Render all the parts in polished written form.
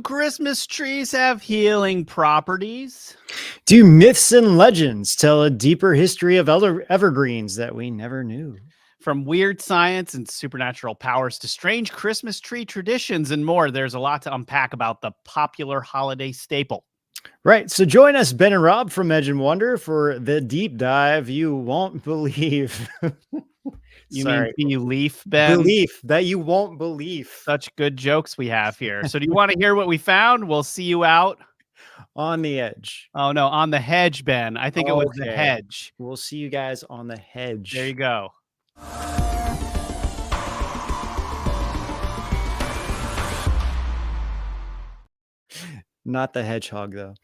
Christmas trees have healing properties? Do myths and legends tell a deeper history of evergreens that we never knew? From weird science and supernatural powers to strange Christmas tree traditions and more, there's a lot to unpack about the popular holiday staple. Right. So join us, Ben and Rob from Edge and Wonder, for the deep dive you won't believe. You mean belief, Ben? Belief that you won't believe. Such good jokes we have here. So do you want to hear what we found? We'll see you out on the edge. Oh, no, on the hedge, Ben. I think it was the hedge. We'll see you guys on the hedge. There you go. Not the hedgehog, though.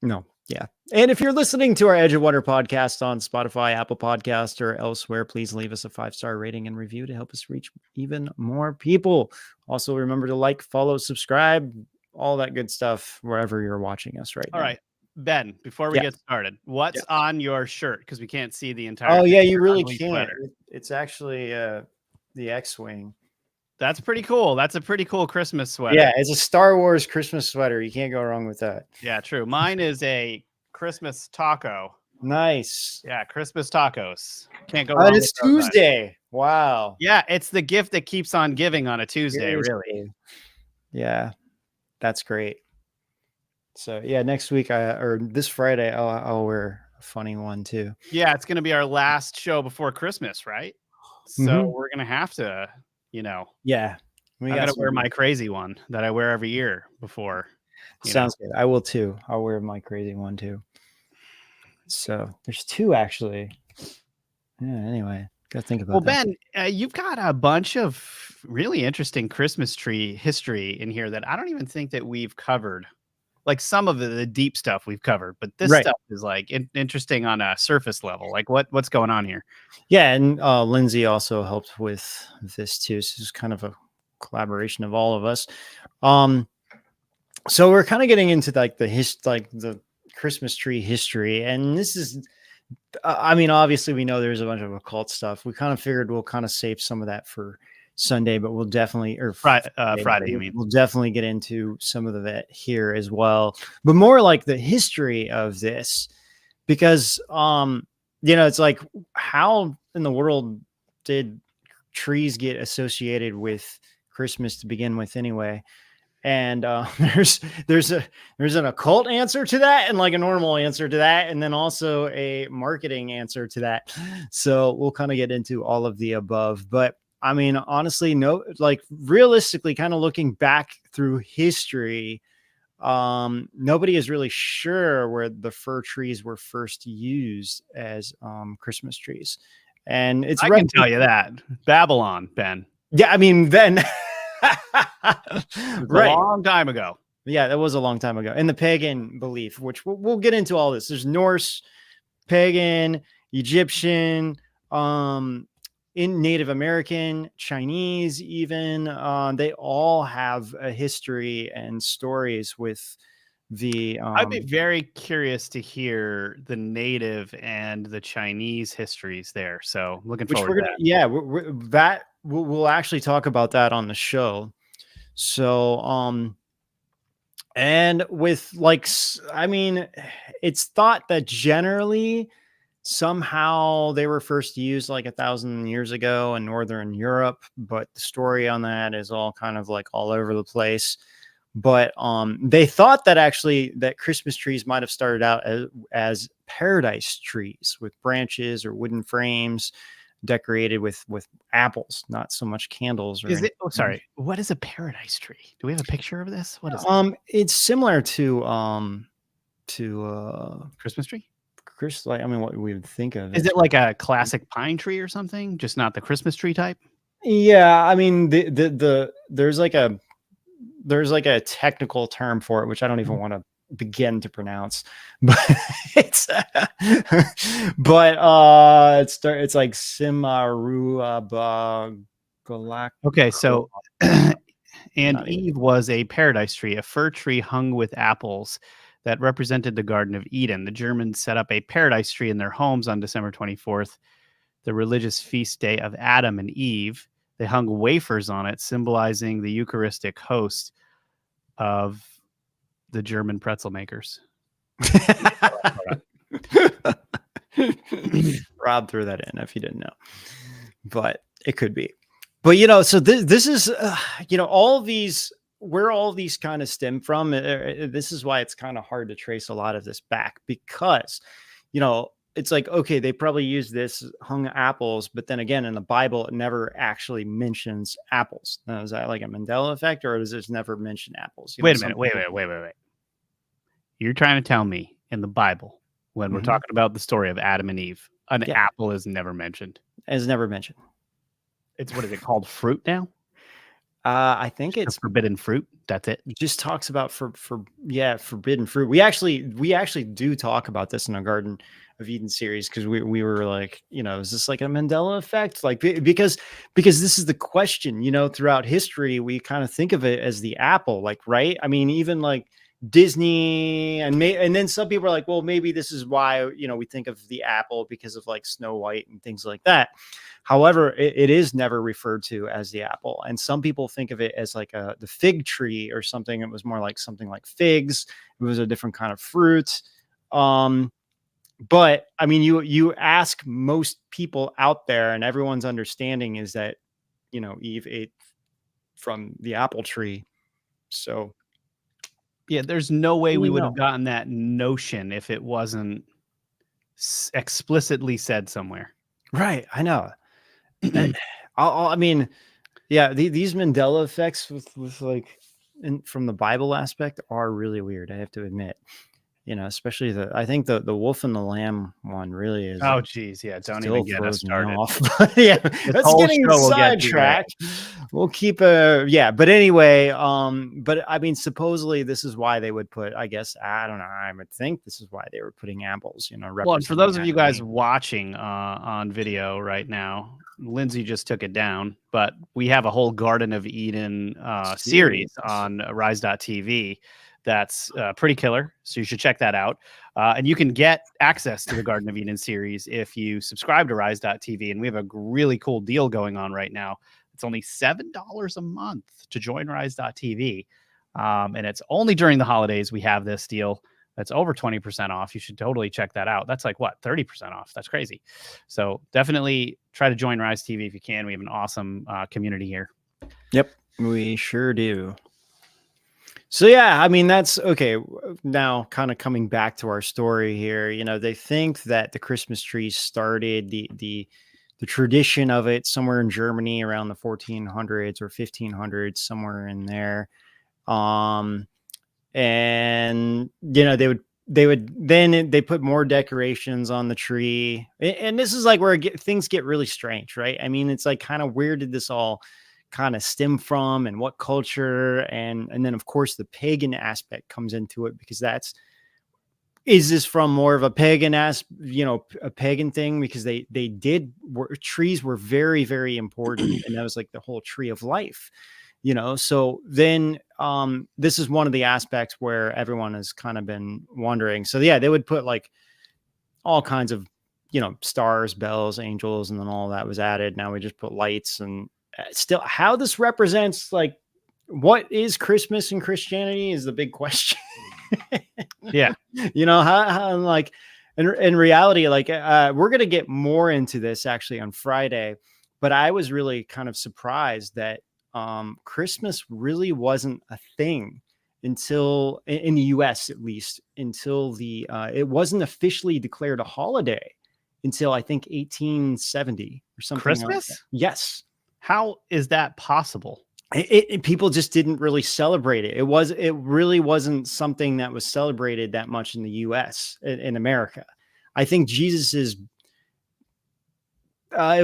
No. Yeah. And if you're listening to our Edge of Wonder podcast on Spotify, Apple Podcast, or elsewhere, please leave us a 5-star rating and review to help us reach even more people. Also, remember to like, follow, subscribe, all that good stuff wherever you're watching us right now. All right. Ben, before we get started, what's on your shirt? Because we can't see the entire. Oh, yeah, you really can't. It's actually the X-Wing. That's pretty cool. That's a pretty cool Christmas sweater. Yeah, it's a Star Wars Christmas sweater. You can't go wrong with that. Yeah, true. Mine is a Christmas taco. Nice. Yeah, Christmas tacos. Can't go wrong. And it's Tuesday. Wow. Yeah, it's the gift that keeps on giving on a Tuesday, really. Yeah, that's great. So yeah, next week or this Friday, I'll wear a funny one too. Yeah, it's going to be our last show before Christmas, right? So we're going to have to, Yeah. I'm going to wear my crazy one that I wear every year before. Sounds good. I will too. I'll wear my crazy one too. So there's two actually. Yeah, anyway, gotta think about that. Well, Ben, you've got a bunch of really interesting Christmas tree history in here that I don't even think that we've covered. Like some of the deep stuff we've covered, but this stuff is like interesting on a surface level. Like what's going on here? Yeah, and Lindsay also helped with this too. So it's kind of a collaboration of all of us. So we're kind of getting into like the Christmas tree history, and this is, I mean, obviously we know there's a bunch of occult stuff. We kind of figured we'll kind of save some of that for Sunday, but we'll definitely, or Friday, you mean? We'll definitely get into some of that here as well, but more like the history of this, because, it's like, how in the world did trees get associated with Christmas to begin with anyway? And there's an occult answer to that, and like a normal answer to that, and then also a marketing answer to that. So we'll kind of get into all of the above, but I mean, honestly, realistically, kind of looking back through history, nobody is really sure where the fir trees were first used as Christmas trees. And I can tell you that. Babylon, Ben. Yeah, I mean, then a long time ago. Yeah, that was a long time ago. And the pagan belief, which we'll get into all this. There's Norse, pagan, Egyptian, in Native American, Chinese, even, they all have a history and stories with the. I'd be very curious to hear the Native and the Chinese histories there. So looking forward to that. Yeah, we'll actually talk about that on the show. So, and with it's thought that generally, somehow they were first used like 1,000 years ago in Northern Europe, but the story on that is all kind of like all over the place. But they thought that actually that Christmas trees might have started out as paradise trees with branches or wooden frames decorated with apples, not so much candles. What is a paradise tree? Do we have a picture of this? What is it? It's similar to Christmas tree. What we would think of. Is it like a classic pine tree or something? Just not the Christmas tree type? Yeah, I mean there's like a technical term for it, which I don't even want to begin to pronounce, but it's it's like Simarua Galactica. Okay, so and Eve was a paradise tree, a fir tree hung with apples that represented the Garden of Eden. The Germans set up a paradise tree in their homes on December 24th, the religious feast day of Adam and Eve. They hung wafers on it, symbolizing the Eucharistic host. of the German pretzel makers. Rob threw that in if you didn't know, but it could be. But so this is all these, where all these kind of stem from. This is why it's kind of hard to trace a lot of this back, because it's like, okay, they probably use this hung apples, but then again, in the Bible, it never actually mentions apples. Now, is that like a Mandela effect, or does it never mention apples? Wait a minute. Wait. You're trying to tell me in the Bible, when we're talking about the story of Adam and Eve, an apple is never mentioned? It's never mentioned. It's, what is it called? Fruit now? I think it's forbidden fruit. That's it. It just talks about forbidden fruit. We actually do talk about this in our Garden of Eden series, because we were like, is this like a Mandela effect? Like, because this is the question, throughout history, we kind of think of it as the apple, like, right? I mean, even like Disney, and then some people are like, well, maybe this is why, we think of the apple because of like Snow White and things like that. However, it is never referred to as the apple. And some people think of it as like the fig tree or something. It was more like something like figs. It was a different kind of fruit. But I mean, you ask most people out there, and everyone's understanding is that, Eve ate from the apple tree. So yeah, there's no way we would have gotten that notion if it wasn't explicitly said somewhere. Right. I know. I mean, yeah, these Mandela effects with like from the Bible aspect are really weird, I have to admit. Especially I think the wolf and the lamb one really is. Oh, geez, yeah, don't even get us started. Yeah, that's getting sidetracked. We'll keep but anyway, but I mean, supposedly this is why they would put, I guess, I don't know, I would think this is why they were putting apples, well, for those of you guys watching on video right now, Lindsay just took it down, but we have a whole Garden of Eden series on rise.tv that's pretty killer, so you should check that out. And you can get access to the Garden of Eden series if you subscribe to rise.tv, and we have a really cool deal going on right now. It's only $7 a month to join rise.tv, and it's only during the holidays we have this deal. That's over 20% off. You should totally check that out. That's like, what, 30% off? That's crazy. So definitely try to join Rise TV if you can. We have an awesome community here. Yep, we sure do. So yeah, I mean, that's okay. Now, kind of coming back to our story here, they think that the Christmas tree started the tradition of it somewhere in Germany around the 1400s or 1500s, somewhere in there. And they put more decorations on the tree, and this is like where things get really strange, right? I mean, it's like, kind of, where did this all kind of stem from, and what culture, and then of course the pagan aspect comes into it, because is this from more of a pagan a pagan thing, because trees were very, very important, and that was like the whole tree of life. So then this is one of the aspects where everyone has kind of been wondering. So yeah, they would put like all kinds of, stars, bells, angels, and then all that was added. Now we just put lights, and still how this represents, like, what is Christmas in Christianity is the big question. Yeah. How like in reality, like we're going to get more into this actually on Friday, but I was really kind of surprised that Christmas really wasn't a thing until, in the US at least, until it wasn't officially declared a holiday until I think 1870 or something. Christmas? Like yes. How is that possible? People just didn't really celebrate it. It really wasn't something that was celebrated that much in the US, in America. I think it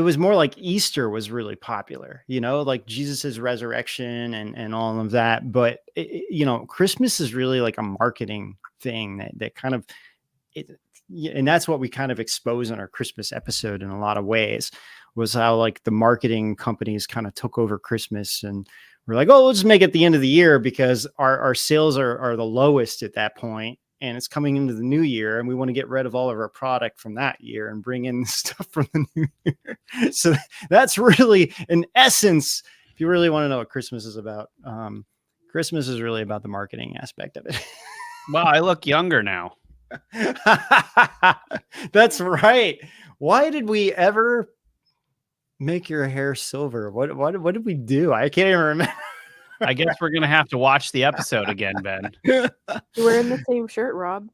was more like Easter was really popular, like Jesus's resurrection and all of that. But Christmas is really like a marketing thing that kind of, and that's what we kind of expose in our Christmas episode in a lot of ways, was how like the marketing companies kind of took over Christmas, and we're like, oh, we'll just make it the end of the year because our sales are the lowest at that point, and it's coming into the new year, and we want to get rid of all of our product from that year and bring in stuff from the new year. So that's really, in essence, if you really want to know what Christmas is about, Christmas is really about the marketing aspect of it. Well, I look younger now. That's right. Why did we ever make your hair silver? What did we do? I can't even remember. I guess we're gonna have to watch the episode again, Ben. You're wearing the same shirt, Rob.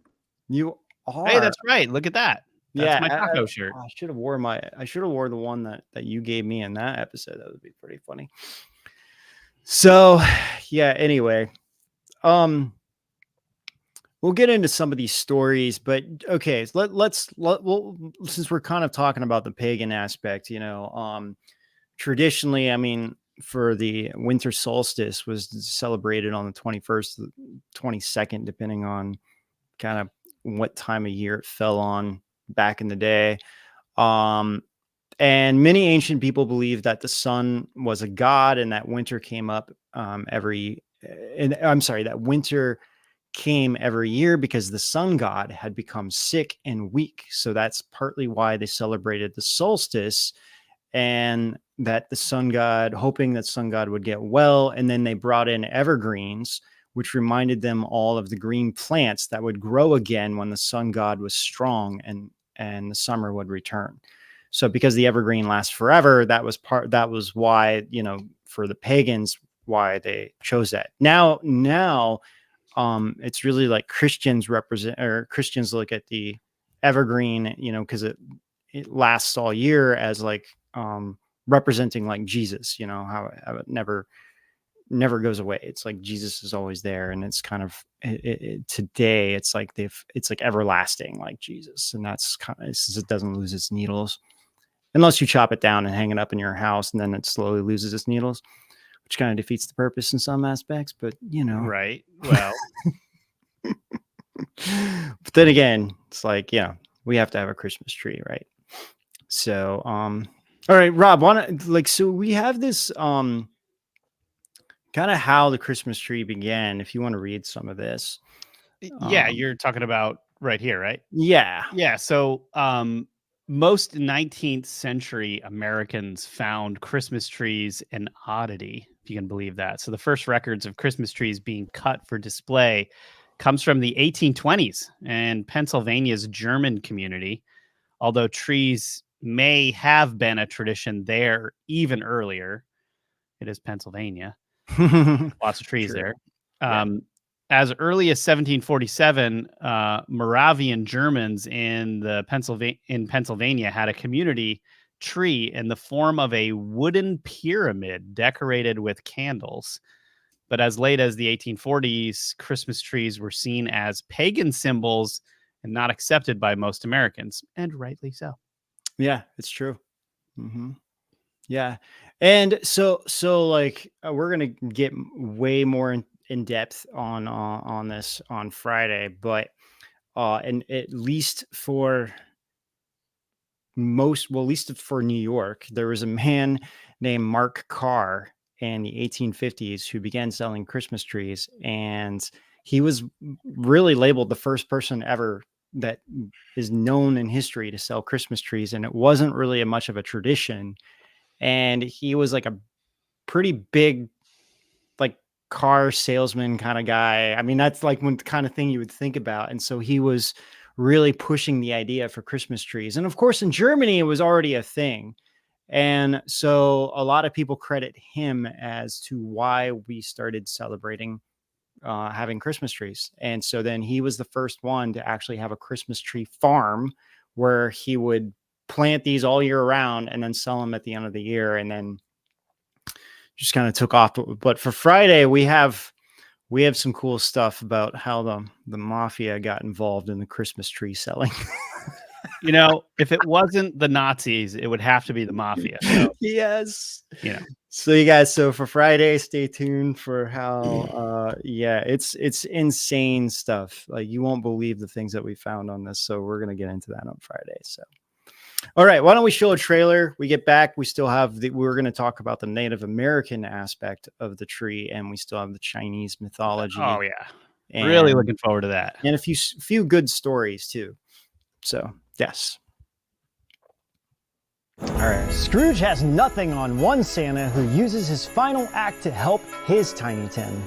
You are. Hey, that's right. Look at that. That's my taco shirt. I should have wore the one that you gave me in that episode. That would be pretty funny. So, yeah, anyway. We'll get into some of these stories, but okay, so let's since we're kind of talking about the pagan aspect, traditionally, I mean, for the winter solstice was celebrated on the 21st, 22nd, depending on kind of what time of year it fell on back in the day. And many ancient people believed that the sun was a god and that winter came up that winter came every year because the sun god had become sick and weak. So that's partly why they celebrated the solstice, and that the sun god, hoping that sun god would get well. And then they brought in evergreens, which reminded them all of the green plants that would grow again when the sun god was strong and the summer would return. So because the evergreen lasts forever, that was why, for the pagans, why they chose that. Now, it's really like Christians look at the evergreen, because it lasts all year as like representing like Jesus, how it never goes away. It's like Jesus is always there, and it's kind of today it's like everlasting like Jesus, and that's kind of, since it doesn't lose its needles unless you chop it down and hang it up in your house, and then it slowly loses its needles, which kind of defeats the purpose in some aspects, but Right. Well, but then again, it's like, we have to have a Christmas tree, right? So, all right, Rob, so we have this, kind of how the Christmas tree began, if you want to read some of this. yeah, you're talking about right here, right? Yeah. Yeah. So, most 19th century Americans found Christmas trees an oddity, if you can believe that. So the first records of Christmas trees being cut for display comes from the 1820s and Pennsylvania's German community, although trees may have been a tradition there even earlier. It is Pennsylvania. Lots of trees there. As early as 1747, Moravian Germans in Pennsylvania had a community tree in the form of a wooden pyramid decorated with candles. But as late as the 1840s, Christmas trees were seen as pagan symbols and not accepted by most Americans, and rightly so. Yeah, it's true. Mm-hmm. Yeah. And so like we're going to get way more in depth on this on Friday, but and at least for New York, there was a man named Mark Carr in the 1850s who began selling Christmas trees, and he was really labeled the first person ever that is known in history to sell Christmas trees, and it wasn't really much of a tradition. And he was like a pretty big, like, car salesman kind of guy. I mean, that's like one kind of thing you would think about. And so he was really pushing the idea for Christmas trees. And of course, in Germany, it was already a thing. And so a lot of people credit him as to why we started celebrating having Christmas trees. And so then he was the first one to actually have a Christmas tree farm where he would plant these all year round and then sell them at the end of the year, and then just kind of took off. But for Friday, we have some cool stuff about how the mafia got involved in the Christmas tree selling. If it wasn't the Nazis, it would have to be the mafia. So, yes. So you guys, so for Friday, stay tuned for how, it's insane stuff. Like, you won't believe the things that we found on this. So we're going to get into that on Friday. So, all right, why don't we show a trailer? We get back. We still have we're going to talk about the Native American aspect of the tree, and we still have the Chinese mythology. Oh yeah. Really looking forward to that. And a few good stories too. So, yes. All right. Scrooge has nothing on one Santa who uses his final act to help his Tiny Tim.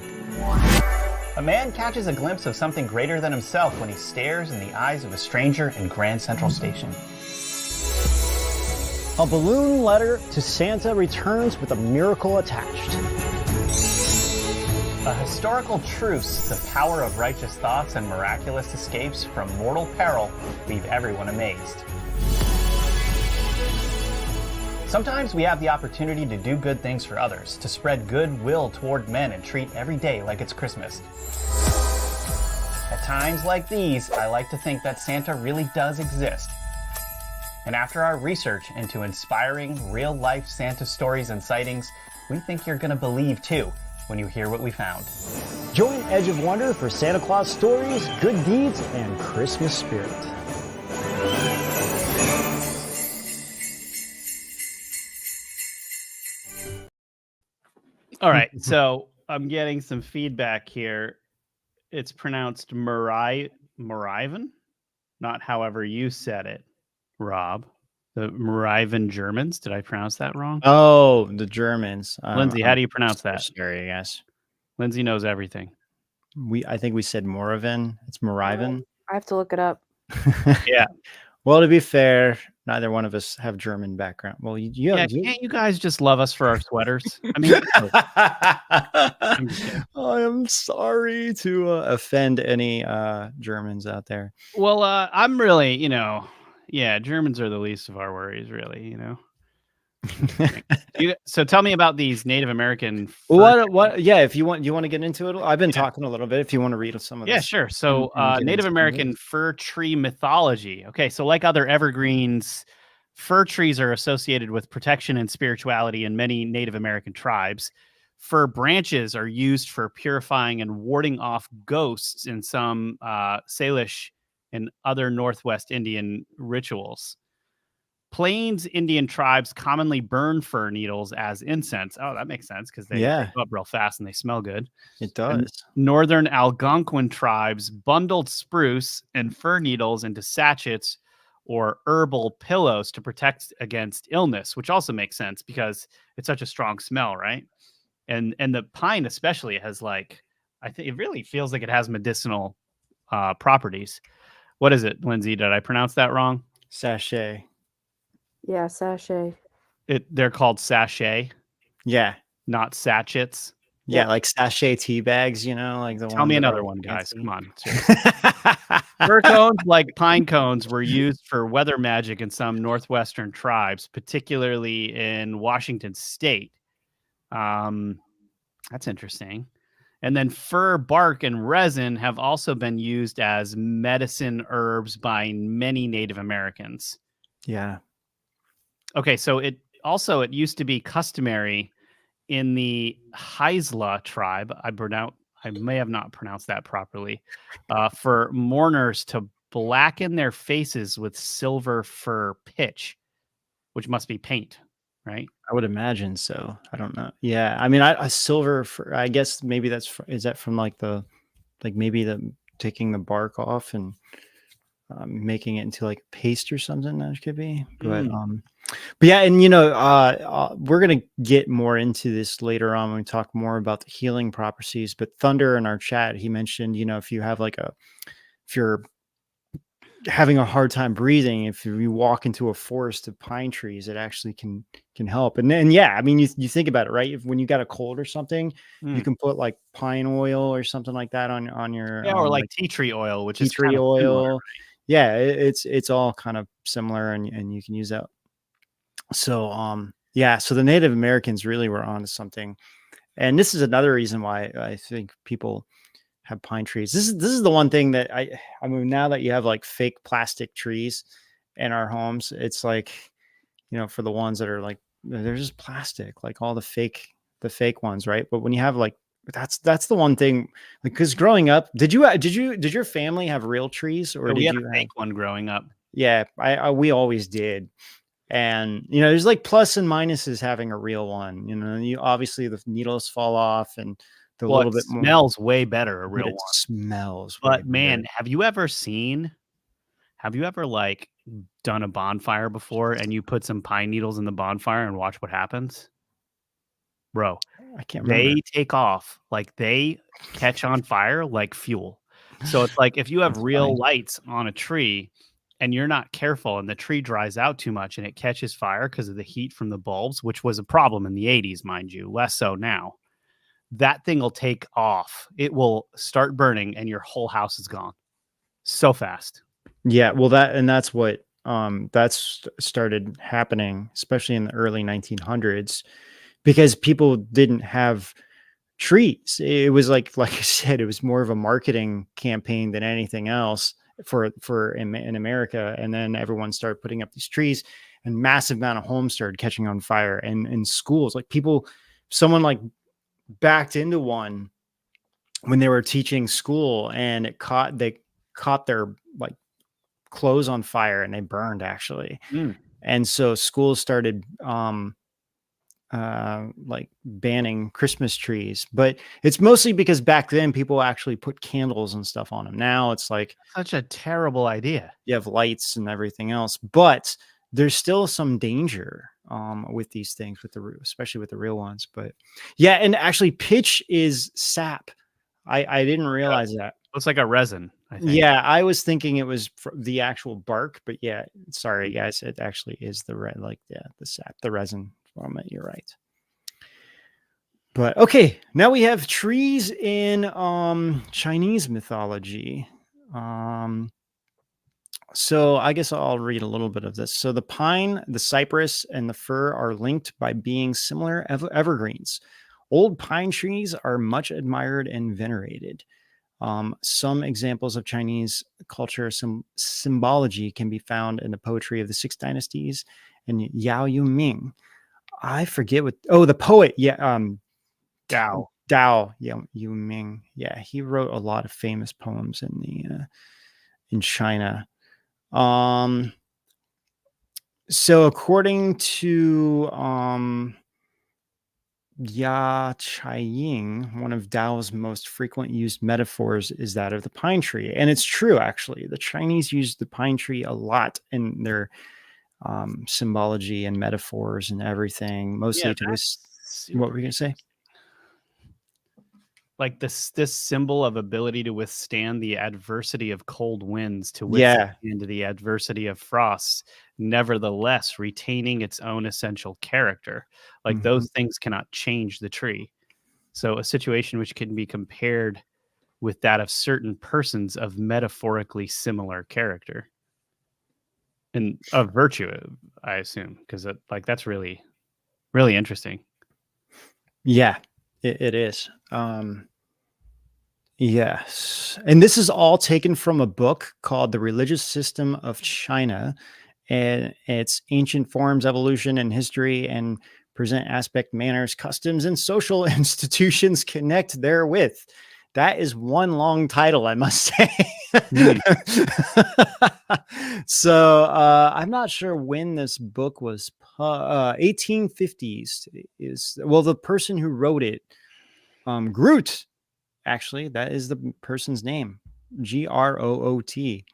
A man catches a glimpse of something greater than himself when he stares in the eyes of a stranger in Grand Central Station. A balloon letter to Santa returns with a miracle attached. A historical truce, the power of righteous thoughts and miraculous escapes from mortal peril leave everyone amazed. Sometimes we have the opportunity to do good things for others, to spread goodwill toward men and treat every day like it's Christmas. At times like these, I like to think that Santa really does exist. And after our research into inspiring, real-life Santa stories and sightings, we think you're going to believe too when you hear what we found. Join Edge of Wonder for Santa Claus stories, good deeds, and Christmas spirit. All right, so I'm getting some feedback here. It's pronounced Marivan, not however you said it, Rob. The Marivan Germans. Did I pronounce that wrong? Oh, the Germans. Lindsay, how do you pronounce that? Sorry, I guess. Lindsay knows everything. I think we said Moravan. It's Marivan. I have to look it up. Yeah. Well, to be fair, neither one of us have German background. Well, can't you guys just love us for our sweaters? I mean, I am sorry to offend any Germans out there. Well, I'm really, Germans are the least of our worries, really, So tell me about these Native American. What? Yeah, if you want to get into it, I've been talking a little bit. If you want to read some of this. Yeah, sure. So Native American fir tree mythology. Okay, so like other evergreens, fir trees are associated with protection and spirituality in many Native American tribes. Fir branches are used for purifying and warding off ghosts in some Salish and other Northwest Indian rituals. Plains Indian tribes commonly burn fir needles as incense. Oh, that makes sense because they go up real fast and they smell good. It does. And Northern Algonquin tribes bundled spruce and fir needles into sachets or herbal pillows to protect against illness, which also makes sense because it's such a strong smell, right? And the pine especially has I think it really feels like it has medicinal properties. What is it, Lindsay? Did I pronounce that wrong? Sachet. Yeah, sachet. They're called sachet. Yeah. Not sachets. Yeah, like sachet tea bags, like the one. Tell me another one, guys. Come on. Fir cones, like pine cones, were used for weather magic in some Northwestern tribes, particularly in Washington State. That's interesting. And then fir bark and resin have also been used as medicine herbs by many Native Americans. Yeah. Okay, so it used to be customary in the Haisla tribe. I may have not pronounced that properly. For mourners to blacken their faces with silver fir pitch, which must be paint, right? I would imagine so. I don't know. Yeah, I mean, a silver fir. I guess maybe is that from taking the bark off and making it into like paste or something. That could be, but yeah, and we're gonna get more into this later on when we talk more about the healing properties. But Thunder in our chat, he mentioned, if you have if you're having a hard time breathing, if you walk into a forest of pine trees, it actually can help. And then I mean, you think about it, right? When you got a cold or something, you can put like pine oil or something like that on your or like tea tree oil, which is tea tree oil. Similar, right? Yeah, it's all kind of similar, and you can use that. So so the Native Americans really were onto something, and this is another reason why I think people have pine trees. This is the one thing that I mean, now that you have like fake plastic trees in our homes, it's like, for the ones that are like, they're just plastic, like all the fake ones, right? But when you have that's the one thing, because growing up, did your family have real trees, or we had a fake one growing up? Yeah, we always did. And there's like plus and minuses having a real one. You obviously the needles fall off, and a little bit more. Smells way better, a real one. Smells. But man, have you ever like done a bonfire before and you put some pine needles in the bonfire and watch what happens? Bro, I can't remember. they take off, like, they catch on fire like fuel. So it's like if you have That's funny. real lights on a tree and you're not careful and the tree dries out too much and it catches fire because of the heat from the bulbs, which was a problem in the 80s, mind you, less so now. That thing will take off. It will start burning and your whole house is gone so fast. Yeah, well, that's what that's started happening, especially in the early 1900s, because people didn't have trees. It was like I said, it was more of a marketing campaign than anything else for in America. And then everyone started putting up these trees, and massive amount of homes started catching on fire. And in schools, like someone like backed into one when they were teaching school, and they caught their like clothes on fire, and they burned actually. Mm. And so schools started like banning Christmas trees, but it's mostly because back then people actually put candles and stuff on them. Now it's like Such a terrible idea. you have lights and everything else, but there's still some danger with these things, especially with the real ones. But yeah, and actually pitch is sap. I didn't realize that. Looks like a resin, I think. Yeah, I was thinking it was the actual bark, but yeah, sorry guys, it actually is the sap, the resin from it. You're right. But okay, now we have trees in Chinese mythology. So I guess I'll read a little bit of this. So the pine, the cypress, and the fir are linked by being similar evergreens. Old pine trees are much admired and venerated. Some examples of Chinese culture symbology can be found in the poetry of the Six Dynasties and Yao Yu Ming. I forget the poet. Yeah. Dao Yu Ming. Yeah. He wrote a lot of famous poems in China. So according to, Ya Chaiying, one of Tao's most frequent used metaphors is that of the pine tree. And it's true, actually. The Chinese use the pine tree a lot in their symbology and metaphors and everything, mostly to this. What were you going to say? Like this symbol of ability to withstand the adversity of cold winds, to withstand the adversity of frosts, nevertheless retaining its own essential character. Like those things cannot change the tree. So a situation which can be compared with that of certain persons of metaphorically similar character and of virtue, I assume, because that's really, really interesting. Yeah, it is. Yes. And this is all taken from a book called The Religious System of China, and its ancient forms, evolution, and history, and present aspect, manners, customs, and social institutions connect therewith. That is one long title, I must say. So I'm not sure when this book was 1850s the person who wrote it, Groot. Actually, that is the person's name, Groot.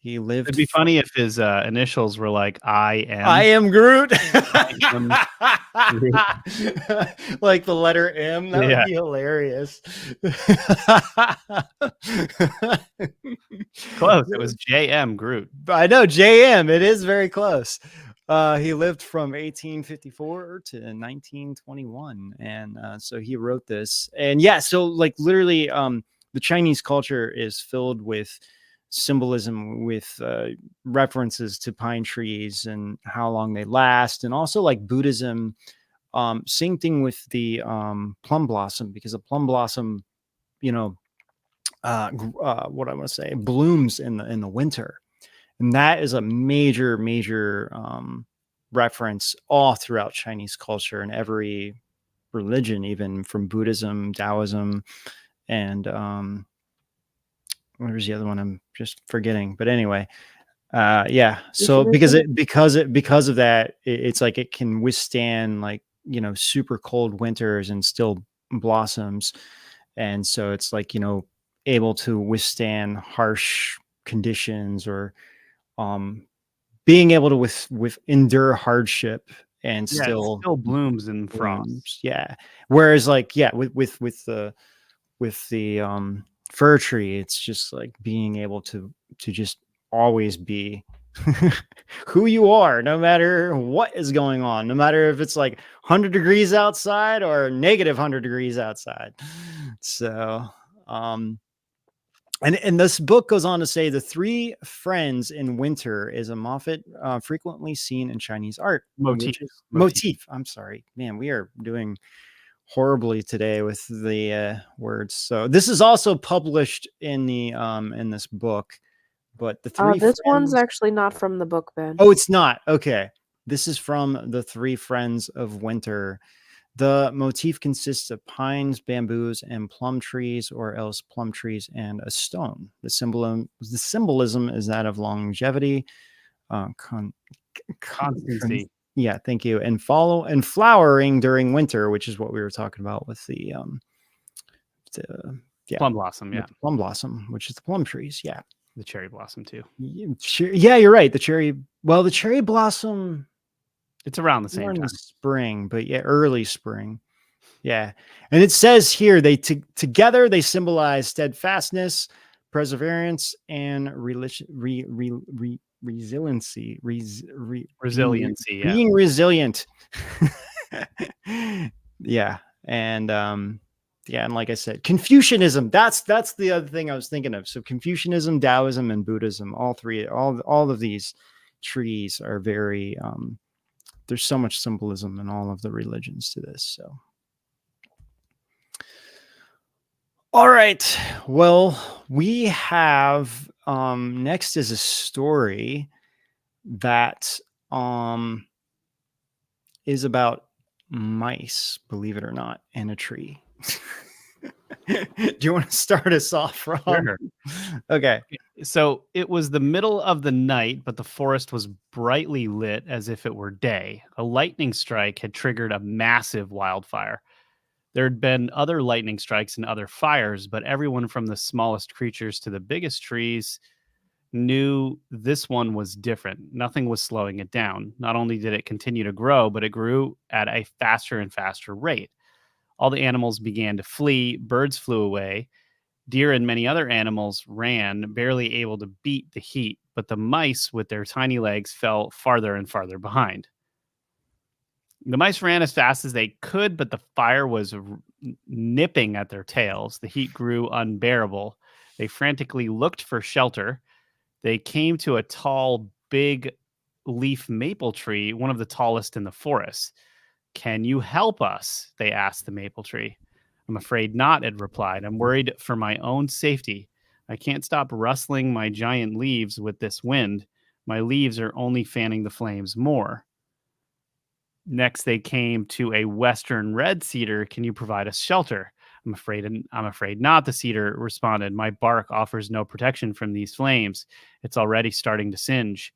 He lived. It'd be funny if his initials were like I am Groot. I am Groot. Like the letter M. That would be hilarious. Close. It was J.M. Groot. I know, J.M. It is very close. He lived from 1854 to 1921. And so he wrote this. And yeah, so like literally the Chinese culture is filled with symbolism, with references to pine trees and how long they last. And also like Buddhism, same thing with the plum blossom, because the plum blossom, what I want to say, blooms in the winter. And that is a major reference all throughout Chinese culture and every religion, even from Buddhism, Taoism, and where's the other one? I'm just forgetting. But anyway, yeah. So because of that, it's like it can withstand like super cold winters and still blossoms, and so it's like able to withstand harsh conditions or being able to with endure hardship and Yeah, it still still blooms in frost. blooms. Yeah. Whereas like, yeah, with the fir tree, it's just like being able to just always be who you are, no matter what is going on, no matter if it's like 100 degrees outside or negative 100 degrees outside. So and this book goes on to say the three friends in winter is a motif frequently seen in Chinese art. Motif. Motif. I'm sorry, man. We are doing horribly today with the words. So this is also published in the in this book. But the three this one's friends. actually not from the book, Ben. Oh, it's not. Okay. This is from the Three Friends of Winter. The motif consists of pines, bamboos, and plum trees, or else plum trees and a stone. The symbolism is that of longevity, Constancy. Yeah, thank you. And flowering during winter, which is what we were talking about with the plum blossom. Yeah, plum blossom, which is the plum trees. Yeah, the cherry blossom too. Yeah, you're right. The cherry blossom. It's around the same time. In the spring, but yeah, early spring. Yeah. And it says here together they symbolize steadfastness, perseverance, and resiliency. Resiliency. Yeah. Being resilient. Yeah. And yeah, and like I said, Confucianism. That's the other thing I was thinking of. So Confucianism, Taoism, and Buddhism, all of these trees are very there's so much symbolism in all of the religions to this. So, all right. Well, we have next is a story that is about mice, believe it or not, in a tree. Do you want to start us off, Rob? Sure. Okay. So it was the middle of the night, but the forest was brightly lit as if it were day. A lightning strike had triggered a massive wildfire. There had been other lightning strikes and other fires, but everyone from the smallest creatures to the biggest trees knew this one was different. Nothing was slowing it down. Not only did it continue to grow, but it grew at a faster and faster rate. All the animals began to flee, birds flew away, deer and many other animals ran, barely able to beat the heat, but the mice with their tiny legs fell farther and farther behind. The mice ran as fast as they could, but the fire was nipping at their tails. The heat grew unbearable. They frantically looked for shelter. They came to a tall, big leaf maple tree, one of the tallest in the forest. "Can you help us?" they asked the maple tree. "I'm afraid not," it replied. "I'm worried for my own safety. I can't stop rustling my giant leaves with this wind. My leaves are only fanning the flames more." Next, they came to a western red cedar. "Can you provide us shelter?" I'm afraid not," the cedar responded. "My bark offers no protection from these flames. It's already starting to singe."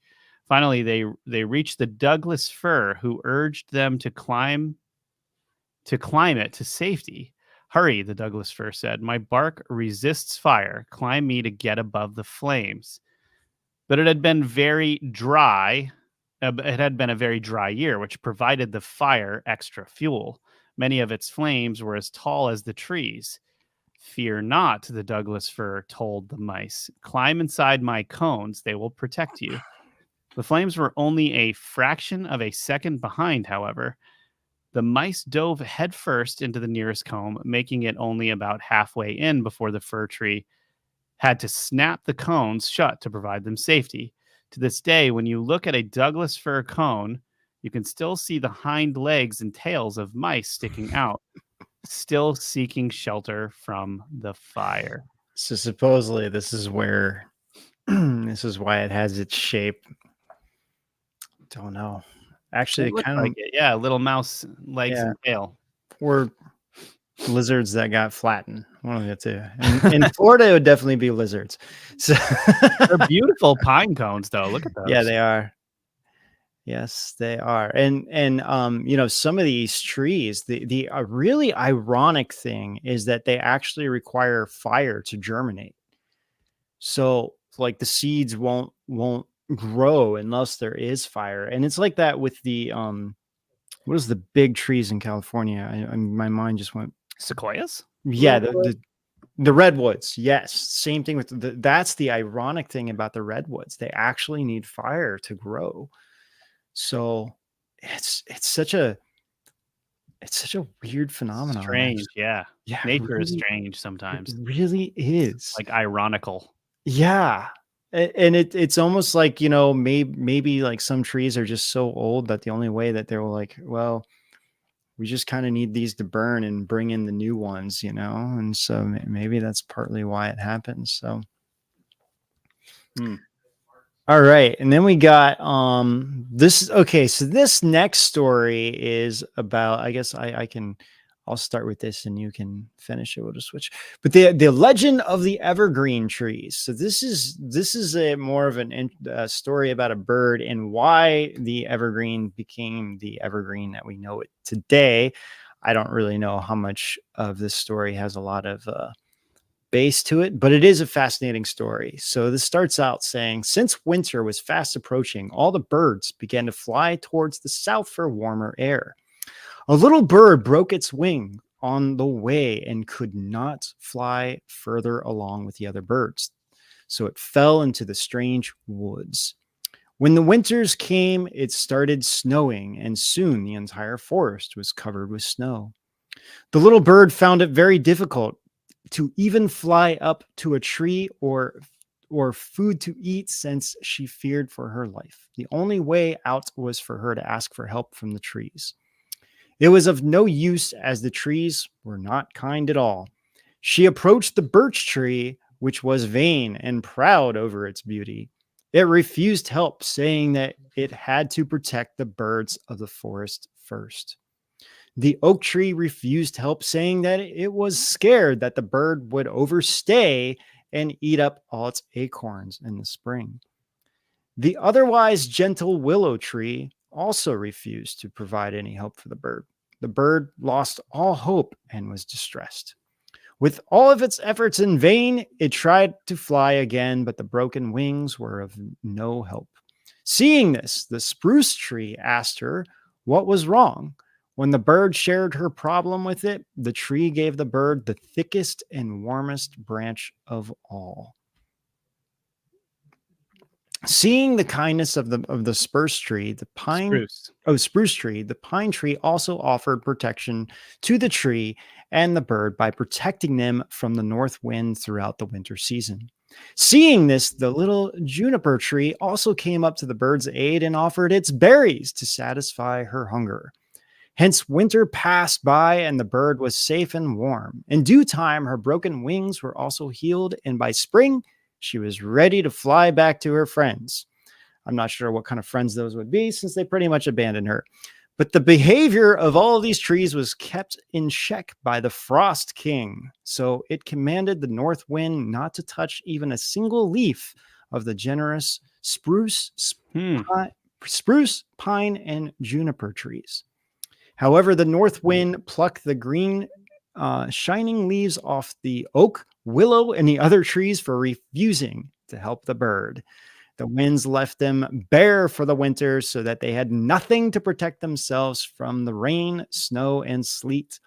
Finally, they reached the Douglas fir, who urged them to climb it to safety. "Hurry," the Douglas fir said. "My bark resists fire. Climb me to get above the flames." But it had been very dry. It had been a very dry year, which provided the fire extra fuel. Many of its flames were as tall as the trees. "Fear not," the Douglas fir told the mice. "Climb inside my cones. They will protect you." The flames were only a fraction of a second behind, however. The mice dove headfirst into the nearest comb, making it only about halfway in before the fir tree had to snap the cones shut to provide them safety. To this day, when you look at a Douglas fir cone, you can still see the hind legs and tails of mice sticking out, still seeking shelter from the fire. So supposedly this is where this is why it has its shape. Don't know. Actually, it kind of like it. Yeah, little mouse legs and tail. Or lizards that got flattened. One of the two. In Florida, it would definitely be lizards. So they're beautiful pine cones, though. Look at those. Yeah, they are. Yes, they are. And you know, some of these trees, the really ironic thing is that they actually require fire to germinate. So like the seeds won't grow unless there is fire. And it's like that with the what is the big trees in California? My mind just went. Sequoias? Yeah, Redwood. the redwoods. Yes, same thing with that's the ironic thing about the redwoods. They actually need fire to grow. So it's such a weird phenomenon. Strange, Actually. yeah. Yeah, Nature is really, strange it sometimes, really is. like ironical. Yeah. And it's almost like, maybe like some trees are just so old that the only way that they're like, well, we just kind of need these to burn and bring in the new ones, and so maybe that's partly why it happens. So Hmm. all right, and then we got this. Okay, so this next story is about, I guess I'll start with this and you can finish it. We'll just switch. But the legend of the evergreen trees. So this is a more of a story about a bird and why the evergreen became the evergreen that we know it today. I don't really know how much of this story has a lot of base to it, but it is a fascinating story. So this starts out saying, since winter was fast approaching, all the birds began to fly towards the south for warmer air. A little bird broke its wing on the way and could not fly further along with the other birds. So it fell into the strange woods. When the winters came, it started snowing, and soon the entire forest was covered with snow. The little bird found it very difficult to even fly up to a tree or food to eat, since she feared for her life. The only way out was for her to ask for help from the trees. It was of no use, as the trees were not kind at all. She approached the birch tree, which was vain and proud over its beauty. It refused help, saying that it had to protect the birds of the forest first. The oak tree refused help, saying that it was scared that the bird would overstay and eat up all its acorns in the spring. The otherwise gentle willow tree also refused to provide any help for the bird. The bird lost all hope and was distressed. With all of its efforts in vain, it tried to fly again, but the broken wings were of no help. Seeing this, the spruce tree asked her what was wrong. When the bird shared her problem with it, the tree gave the bird the thickest and warmest branch of all. Seeing the kindness of the spruce tree, the pine tree also offered protection to the tree and the bird by protecting them from the north wind throughout the winter season. Seeing this, the little juniper tree also came up to the bird's aid and offered its berries to satisfy her hunger. Hence, winter passed by and the bird was safe and warm. In due time, her broken wings were also healed, and by spring, she was ready to fly back to her friends. I'm not sure what kind of friends those would be, since they pretty much abandoned her. But the behavior of all of these trees was kept in check by the Frost King. So it commanded the north wind not to touch even a single leaf of the generous spruce, pine, and juniper trees. However, the north wind plucked the green, shining leaves off the oak, willow, and the other trees for refusing to help the bird. The winds left them bare for the winter, so that they had nothing to protect themselves from the rain, snow, and sleet.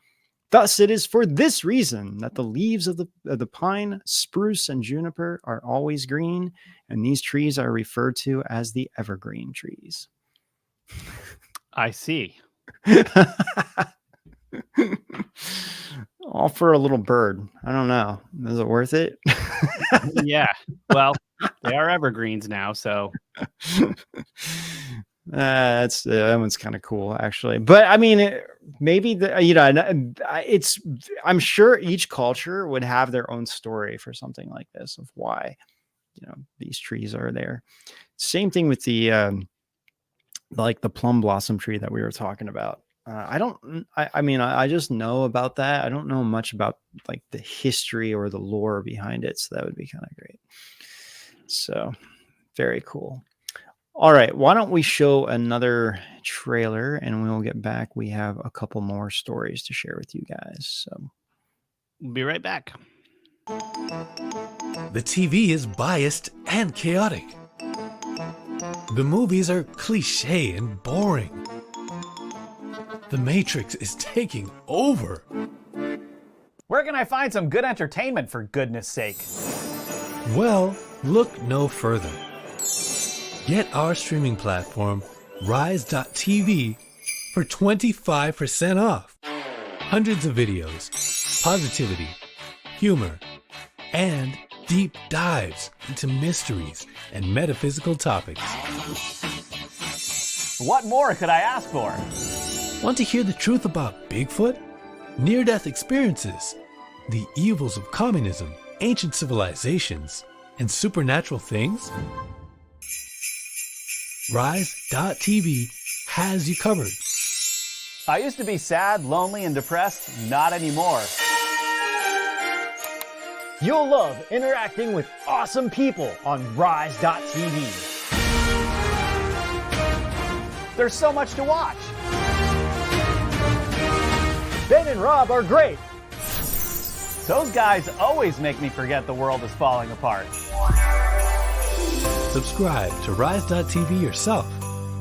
Thus, it is for this reason that the leaves of the pine, spruce, and juniper are always green, and these trees are referred to as the evergreen trees. I see. All for a little bird. I don't know. Is it worth it? Yeah. Well, they are evergreens now, so that one's kind of cool, actually. But I mean, maybe I'm sure each culture would have their own story for something like this of why these trees are there. Same thing with the like the plum blossom tree that we were talking about. I just know about that. I don't know much about like the history or the lore behind it. So that would be kind of great. So very cool. All right. Why don't we show another trailer and we'll get back. We have a couple more stories to share with you guys. So we'll be right back. The TV is biased and chaotic. The movies are cliche and boring. The Matrix is taking over. Where can I find some good entertainment, for goodness sake? Well, look no further. Get our streaming platform, rise.tv, for 25% off. Hundreds of videos, positivity, humor, and deep dives into mysteries and metaphysical topics. What more could I ask for? Want to hear the truth about Bigfoot, near-death experiences, the evils of communism, ancient civilizations, and supernatural things? Rise.tv has you covered. I used to be sad, lonely, and depressed. Not anymore. You'll love interacting with awesome people on rise.tv. There's so much to watch. Ben and Rob are great. Those guys always make me forget the world is falling apart. Subscribe to rise.tv yourself,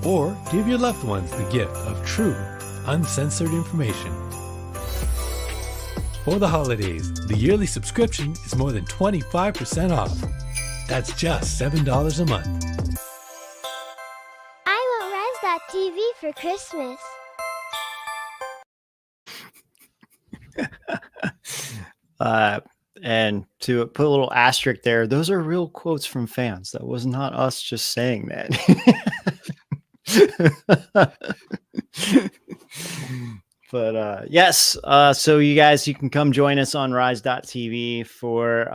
or give your loved ones the gift of true, uncensored information. For the holidays, the yearly subscription is more than 25% off. That's just $7 a month. I want rise.tv for Christmas. And to put a little asterisk there, those are real quotes from fans. That was not us just saying that. But yes, so you guys, you can come join us on rise.tv for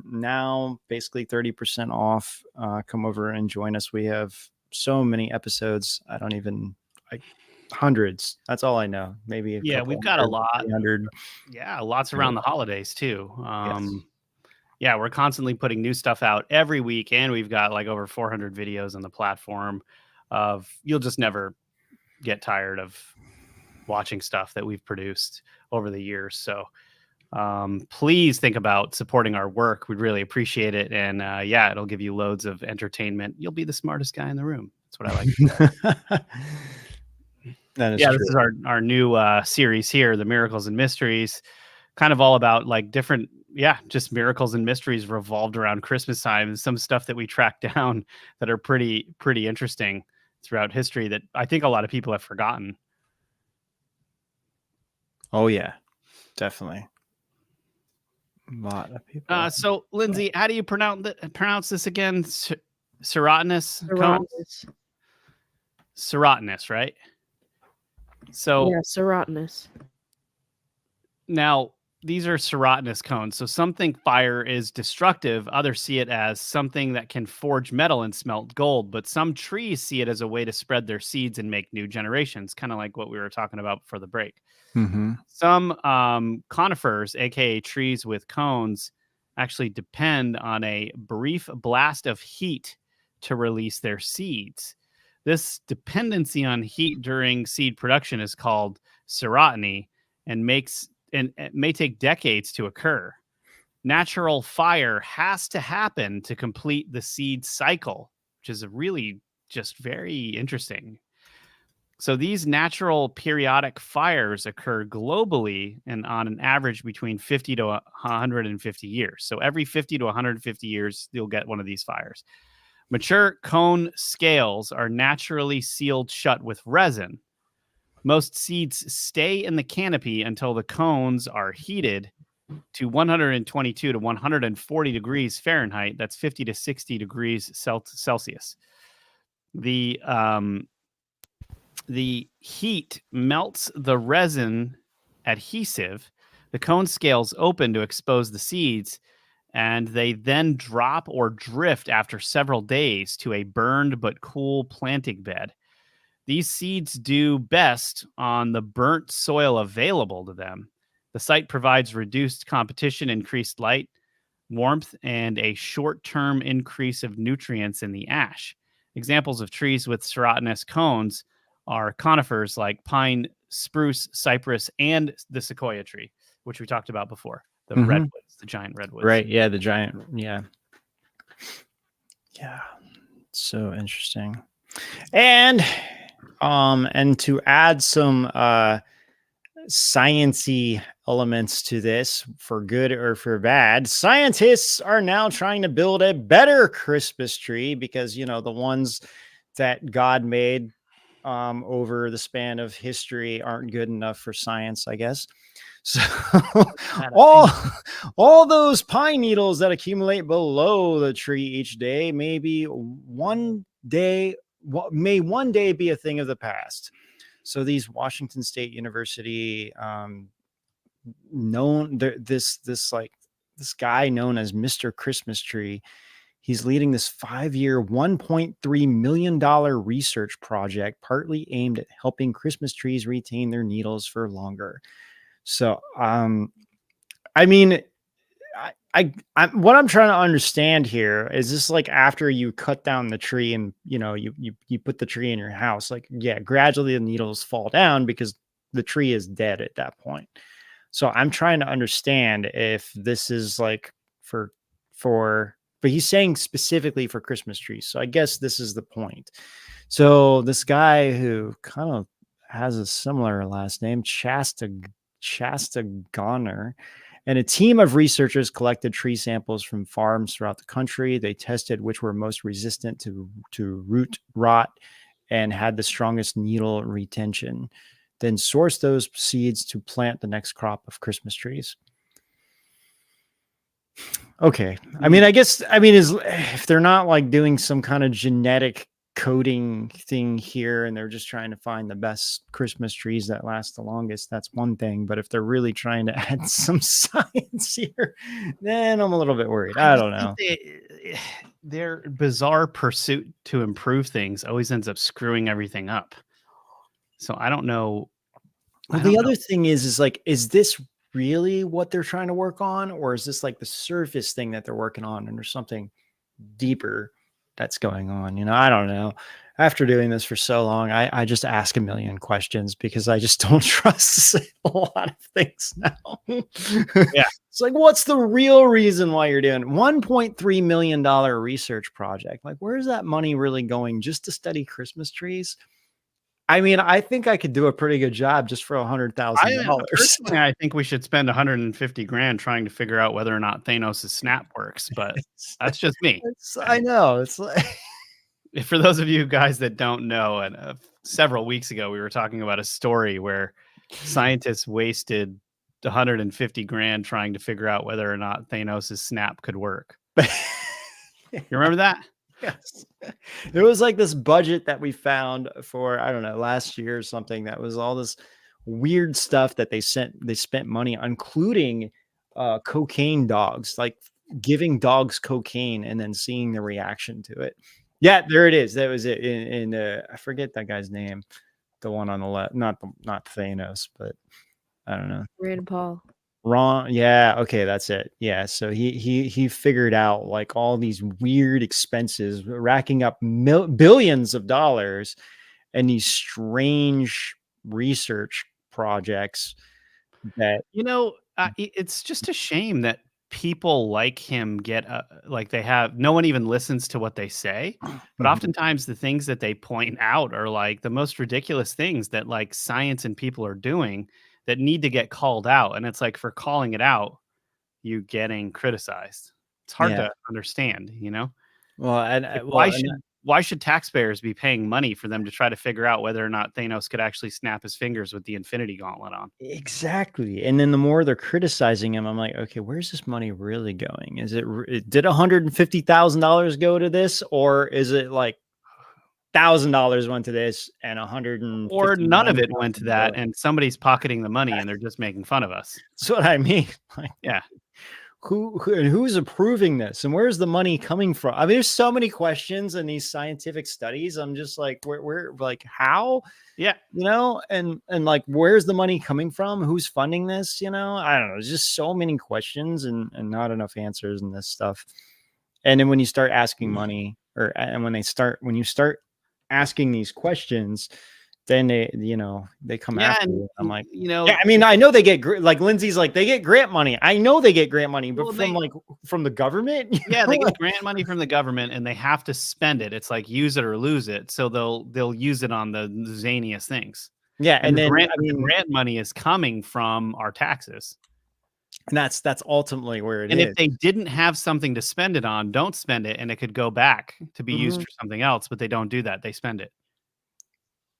now basically 30% off. Come over and join us. We have so many episodes. Hundreds. That's all I know. Maybe We've got a lot. 300. Yeah, lots around the holidays too. Yes. Yeah, we're constantly putting new stuff out every week, and we've got like over 400 videos on the platform. You'll just never get tired of watching stuff that we've produced over the years. So please think about supporting our work. We'd really appreciate it. And it'll give you loads of entertainment. You'll be the smartest guy in the room. That's what I like to say. That is This true. is our new series here, The Miracles and Mysteries, kind of all about like different, just miracles and mysteries revolved around Christmas time, and some stuff that we tracked down that are pretty interesting throughout history that I think a lot of people have forgotten. Oh yeah, definitely. A lot of people. So Lindsay, how do you pronounce this again? Serotinous? Serotinous. Serotinous, right? So Yeah, serotinous. now these are serotinous cones. So some think fire is destructive. Others see it as something that can forge metal and smelt gold. But some trees see it as a way to spread their seeds and make new generations, kind of like what we were talking about before the break. Mm-hmm. Some conifers, aka trees with cones, actually depend on a brief blast of heat to release their seeds. This dependency on heat during seed production is called serotiny, and it may take decades to occur. Natural fire has to happen to complete the seed cycle, which is really just very interesting. So these natural periodic fires occur globally and on an average between 50 to 150 years. So every 50 to 150 years, you'll get one of these fires. Mature cone scales are naturally sealed shut with resin. Most seeds stay in the canopy until the cones are heated to 122 to 140 degrees Fahrenheit. That's 50 to 60 degrees Celsius. The heat melts the resin adhesive. The cone scales open to expose the seeds, and they then drop or drift after several days to a burned but cool planting bed. These seeds do best on the burnt soil available to them. The site provides reduced competition, increased light, warmth, and a short-term increase of nutrients in the ash. Examples of trees with serotinous cones are conifers like pine, spruce, cypress, and the sequoia tree, which we talked about before. The redwoods, the giant redwoods. Right. Yeah. The giant. Yeah. Yeah. So interesting. And to add some science-y elements to this, for good or for bad, scientists are now trying to build a better Christmas tree because, you know, the ones that God made over the span of history aren't good enough for science, I guess. So all all those pine needles that accumulate below the tree each day may one day be a thing of the past. So these Washington State University this guy known as Mr. Christmas Tree, he's leading this 5-year, $1.3 million research project, partly aimed at helping Christmas trees retain their needles for longer. So, I mean, I what I'm trying to understand here is this, like, after you cut down the tree and, you know, you put the tree in your house, like, yeah, gradually the needles fall down because the tree is dead at that point. So I'm trying to understand if this is like but he's saying specifically for Christmas trees. So I guess this is the point. So this guy who kind of has a similar last name, Shasta Goner, and a team of researchers collected tree samples from farms throughout the country. They tested which were most resistant to root rot and had the strongest needle retention, then source those seeds to plant the next crop of Christmas trees. Okay. I mean, if they're not like doing some kind of genetic coding thing here and they're just trying to find the best Christmas trees that last the longest, that's one thing. But if they're really trying to add some science here, then I'm a little bit worried. I don't know. Their bizarre pursuit to improve things always ends up screwing everything up. So I don't know. Well, the other thing is like, is this really what they're trying to work on? Or is this like the surface thing that they're working on and there's something deeper that's going on? You know, I don't know. After doing this for so long, I just ask a million questions because I just don't trust a lot of things now. Yeah. It's like, what's the real reason why you're doing $1.3 million research project? Like, where's that money really going just to study Christmas trees? I mean, I think I could do a pretty good job just for $100,000. Personally, I think we should spend 150 grand trying to figure out whether or not Thanos' snap works, but that's just me. I know. It's like, for those of you guys that don't know, and several weeks ago, we were talking about a story where scientists wasted 150 grand trying to figure out whether or not Thanos' snap could work. You remember that? Yes. There was like this budget that we found for, I don't know, last year or something, that was all this weird stuff that they spent money on, including cocaine dogs, like giving dogs cocaine and then seeing the reaction to it. Yeah, there it is. That was it. In I forget that guy's name, the one on the left, not Thanos, but I don't know. Rand Paul. Ron, yeah, okay, that's it. Yeah, so he figured out like all these weird expenses, racking up billions of dollars, and these strange research projects that, you know, it's just a shame that people like him get like they have no one even listens to what they say, but oftentimes the things that they point out are like the most ridiculous things that like science and people are doing that need to get called out. And it's like, for calling it out, you getting criticized. It's hard to understand, you know? Well, and like, why should taxpayers be paying money for them to try to figure out whether or not Thanos could actually snap his fingers with the Infinity Gauntlet on? Exactly. And then the more they're criticizing him, I'm like, okay, where's this money really going? Is it did $150,000 go to this, or is it like $1,000 went to this and or none of it went to that, and somebody's pocketing the money and they're just making fun of us? That's what I mean. Like, yeah. Who's approving this, and where's the money coming from? I mean, there's so many questions in these scientific studies. I'm just like, where like, how? Yeah, you know, and like, where's the money coming from? Who's funding this? You know, I don't know. There's just so many questions and not enough answers in this stuff. And then when you start asking money, when you start asking these questions, then they come Yeah, after and you. I'm like, you know, yeah, I mean, I know they get like Lindsay's like they get grant money. I know they get grant money, but well, from the government. you yeah, know, they get like- grant money from the government and they have to spend it. It's like use it or lose it. So they'll use it on the zaniest things. yeah, And and then I the mean, grant money is coming from our taxes. and that's ultimately where it And is. if they didn't have something to spend it on, don't spend it, and it could go back to be used for something else, but they don't do that. They spend it.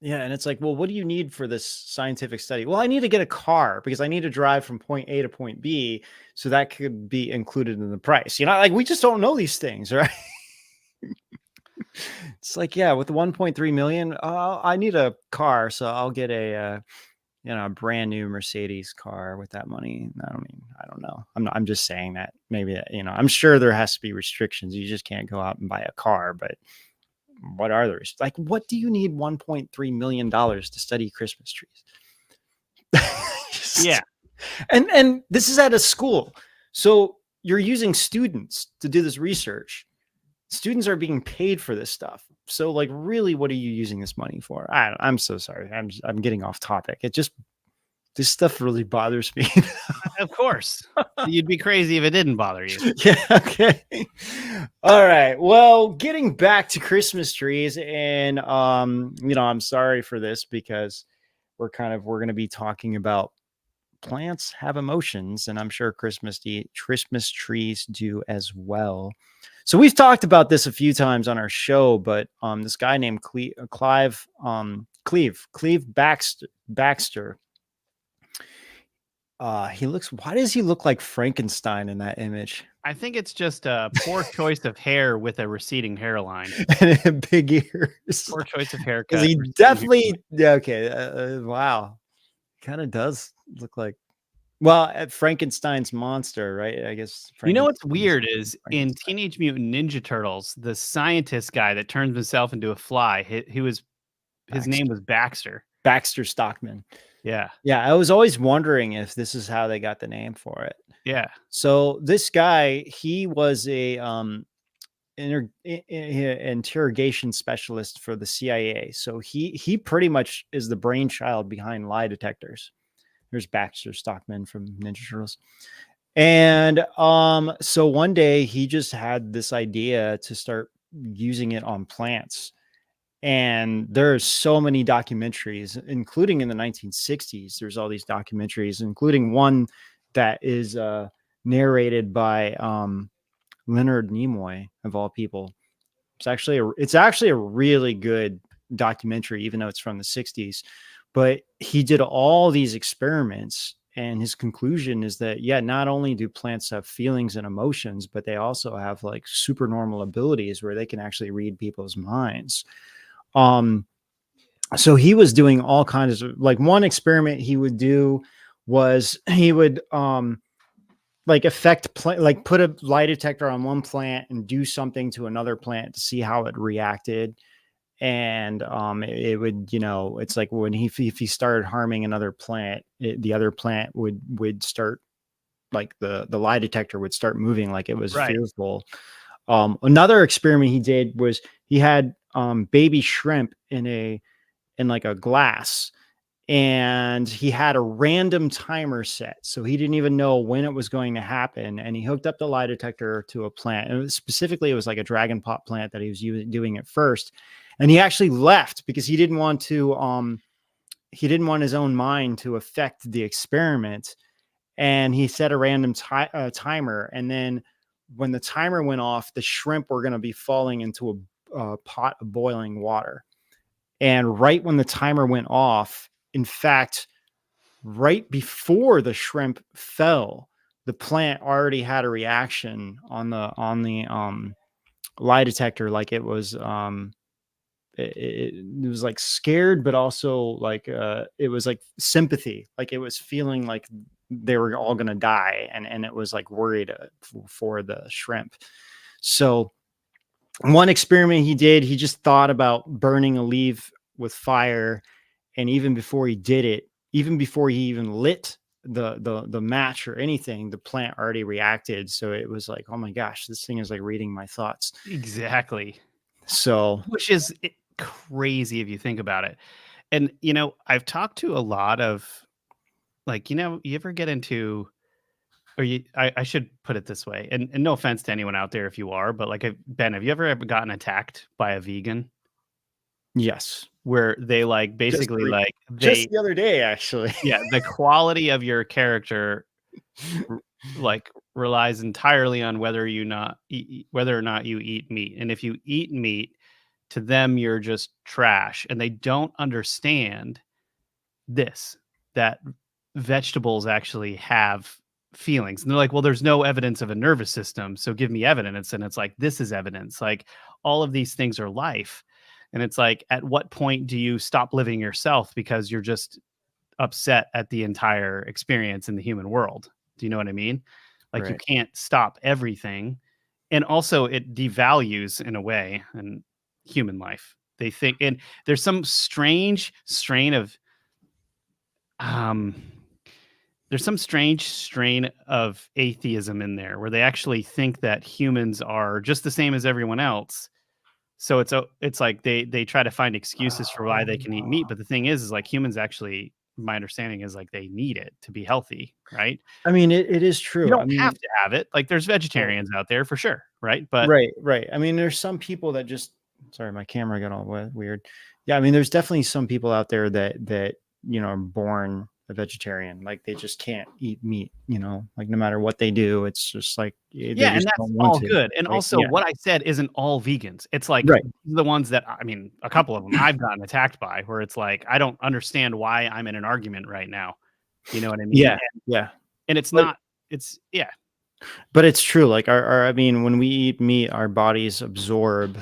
Yeah, and it's like, well, what do you need for this scientific study? Well, I need to get a car because I need to drive from point A to point B, so that could be included in the price. Like we just don't know these things, right? It's like, yeah, with the 1.3 million, I need a car, so I'll get a brand new Mercedes car with that money. I don't know. I'm just saying that maybe I'm sure there has to be restrictions. You just can't go out and buy a car, but what are the like? What do you need $1.3 million to study Christmas trees? Yeah. And this is at a school, so you're using students to do this research. Students are being paid for this stuff. So, like, really, what are you using this money for? I'm so sorry. I'm getting off topic. This stuff really bothers me. Of course. You'd be crazy if it didn't bother you. Yeah. Okay. All right. Well, getting back to Christmas trees, and I'm sorry for this because we're going to be talking about plants have emotions, and I'm sure Christmas trees do as well. So we've talked about this a few times on our show, but this guy named Cleve Baxter. Why does he look like Frankenstein in that image? I think it's just a poor choice of hair with a receding hairline. And big ears. Poor choice of haircut. He definitely, yeah, okay. Wow. Kind of does look like, at Frankenstein's monster, right? I guess. You know what's weird is in Teenage Mutant Ninja Turtles, the scientist guy that turns himself into a fly, his name was Baxter. Baxter Stockman. Yeah. Yeah, I was always wondering if this is how they got the name for it. Yeah. So this guy, he was a interrogation specialist for the CIA. So he pretty much is the brainchild behind lie detectors. There's Baxter Stockman from Ninja Turtles. And so one day he just had this idea to start using it on plants. And there's so many documentaries, including in the 1960s. There's all these documentaries, including one that is narrated by Leonard Nimoy, of all people. It's actually a really good documentary, even though it's from the 60s. But he did all these experiments, and his conclusion is that, yeah, not only do plants have feelings and emotions, but they also have like super normal abilities where they can actually read people's minds. So he was doing all kinds of, like, one experiment he would do was he would like put a lie detector on one plant and do something to another plant to see how it reacted. And it would, it's like when if he started harming another plant, the other plant would start, like, the lie detector would start moving like it was fearful. Another experiment he did was he had baby shrimp in like a glass, and he had a random timer set, so he didn't even know when it was going to happen. And he hooked up the lie detector to a plant, and it was like a dragon pot plant that he was doing at first. And he actually left because he didn't want his own mind to affect the experiment. And he set a random timer. And then when the timer went off, the shrimp were going to be falling into a pot of boiling water. And right when the timer went off, in fact, right before the shrimp fell, the plant already had a reaction on the lie detector. Like it was, it was like scared, but also like it was like sympathy, like it was feeling like they were all going to die, and it was like worried for the shrimp. So one experiment he did, he just thought about burning a leaf with fire, and even before he did it, even before he even lit the match or anything, the plant already reacted. So it was like, oh my gosh, this thing is like reading my thoughts. Exactly. So, which is crazy if you think about it. And, I've talked to a lot of, like, you ever get into, or I should put it this way, and no offense to anyone out there if you are, but like, Ben, have you ever gotten attacked by a vegan Yes. where they like basically like Just they, the other day, actually. yeah, the quality of your character like relies entirely on whether or not you eat meat. And if you eat meat, to them you're just trash, and they don't understand this, that vegetables actually have feelings. And they're like, well, there's no evidence of a nervous system, so give me evidence. And it's like, this is evidence. Like, all of these things are life. And it's like, at what point do you stop living yourself because you're just upset at the entire experience in the human world? Do you know what I mean? Like, you Right. can't stop everything. And also it devalues, in a way, in human life. They think, and there's some strange strain of um there's some strange strain of atheism in there, where they actually think that humans are just the same as everyone else. So it's like they try to find excuses for why they can eat meat, but the thing is like, humans actually, my understanding is like, they need it to be healthy, right? I mean, it is You true. I don't mean, have to have it. Like, there's vegetarians out there for sure, right? But right. I mean, there's some people that just, sorry, my camera got all weird. Yeah, I mean, there's definitely some people out there that are born a vegetarian. Like, they just can't eat meat, like no matter what they do, it's just like they yeah, and just that's don't want all to. good. And Right? also, Yeah. what I said isn't all vegans. It's like, Right. the ones that, I mean, a couple of them I've gotten attacked by, where it's like, I don't understand why I'm in an argument right now. You know what I mean? Yeah. Yeah. And it's But- not, it's, yeah. But it's true. Like I mean, when we eat meat, our bodies absorb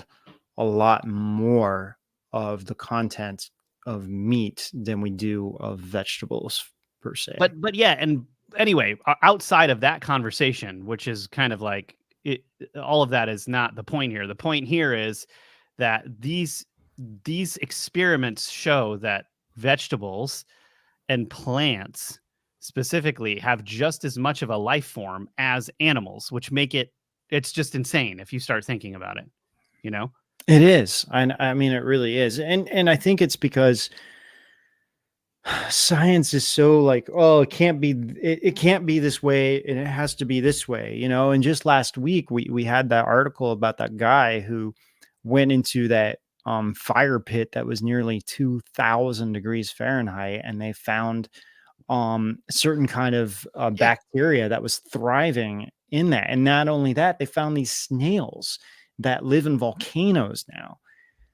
a lot more of the content of meat than we do of vegetables per se. But yeah. And anyway, outside of that conversation, which is kind of like, all of that is not the point here. The point here is that these experiments show that vegetables and plants specifically have just as much of a life form as animals, which make it's just insane if you start thinking about it, It is. I mean, it really is. And I think it's because science is so like, oh, it can't be this way, and it has to be this way, And just last week we had that article about that guy who went into that fire pit that was nearly 2,000 degrees Fahrenheit, and they found a certain kind of bacteria that was thriving in that. And not only that, they found these snails that live in volcanoes now.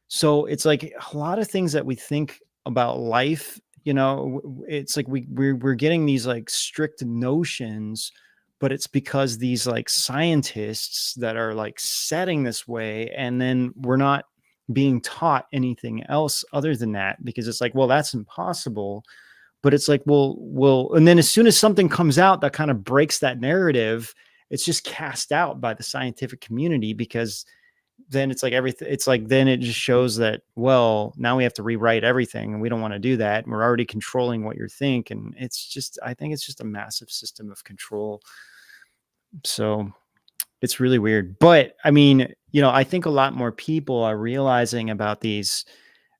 So it's like a lot of things that we think about life, it's like we're getting these like strict notions, but it's because these like scientists that are like setting this way, and then we're not being taught anything else other than that, because it's like, well, that's impossible. But it's like, well, and then as soon as something comes out that kind of breaks that narrative, it's just cast out by the scientific community, because then it's like everything. It's like, then it just shows that, well, now we have to rewrite everything, and we don't want to do that. And we're already controlling what you think. And I think it's just a massive system of control. So it's really weird. But I mean, I think a lot more people are realizing about these,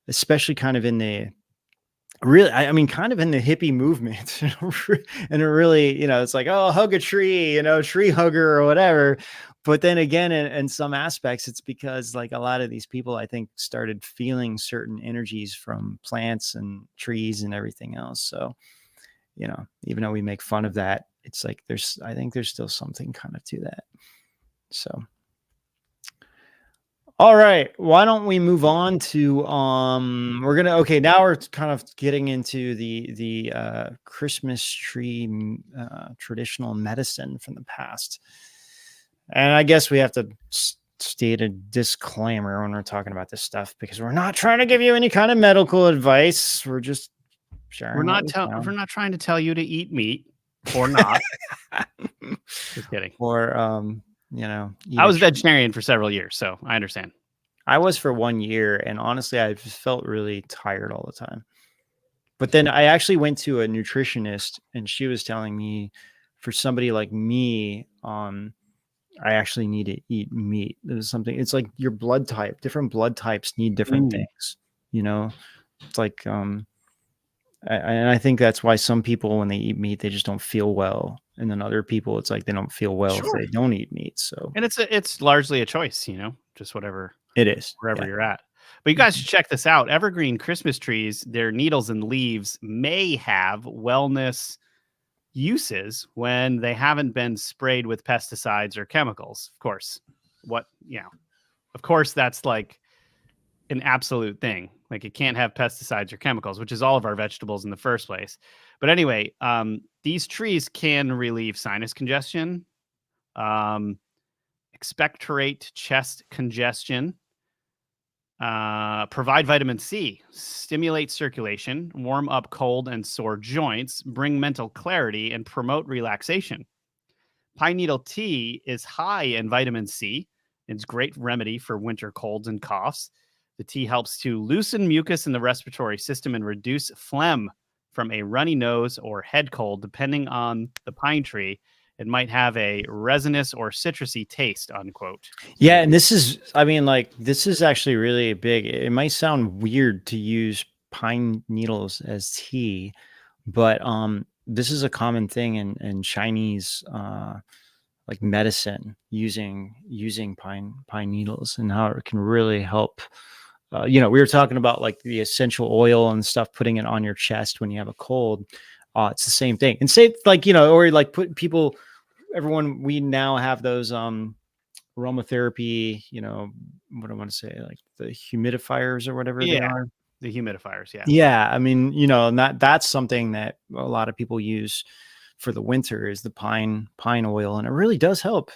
especially kind of in the, really, I mean, kind of in the hippie movement, and it really, it's like, oh, hug a tree, tree hugger or whatever. But then again, in some aspects, it's because like a lot of these people, I think, started feeling certain energies from plants and trees and everything else. So, even though we make fun of that, it's like I think there's still something kind of to that. So. All right, why don't we move on to now we're kind of getting into the Christmas tree traditional medicine from the past. And I guess we have to state a disclaimer when we're talking about this stuff, because we're not trying to give you any kind of medical advice. We're just sharing. We're not trying to tell you to eat meat or not. Just kidding. Or I was vegetarian for several years, so I understand. I was for 1 year, and honestly, I just felt really tired all the time. But then I actually went to a nutritionist, and she was telling me, for somebody like me, I actually need to eat meat. There's something. It's like your blood type. Different blood types need different things. It's like And I think that's why some people, when they eat meat, they just don't feel well. And then other people, it's like they don't feel well if Sure. they don't eat meat. So And it's largely a choice, just whatever it is. wherever Yeah. you're at. But you guys should check this out. Evergreen Christmas trees, their needles and leaves may have wellness uses when they haven't been sprayed with pesticides or chemicals. Of course, of course, that's like an absolute thing. Like it can't have pesticides or chemicals, which is all of our vegetables in the first place. But anyway, these trees can relieve sinus congestion, um, expectorate chest congestion, provide vitamin C, stimulate circulation, warm up cold and sore joints, bring mental clarity, and promote relaxation. Pine needle tea is high in vitamin C. It's a great remedy for winter colds and coughs. The tea helps to loosen mucus in the respiratory system and reduce phlegm from a runny nose or head cold, depending on the pine tree. It might have a resinous or citrusy taste, unquote. Yeah. And this is actually really big. It might sound weird to use pine needles as tea, but this is a common thing in Chinese like medicine, using pine needles, and how it can really help. We were talking about like the essential oil and stuff, putting it on your chest when you have a cold. It's the same thing. And say like, or like everyone, we now have those aromatherapy, what I want to say, like the humidifiers or whatever they are. The humidifiers, yeah. Yeah, I mean, and that's something that a lot of people use for the winter, is the pine oil, and it really does help.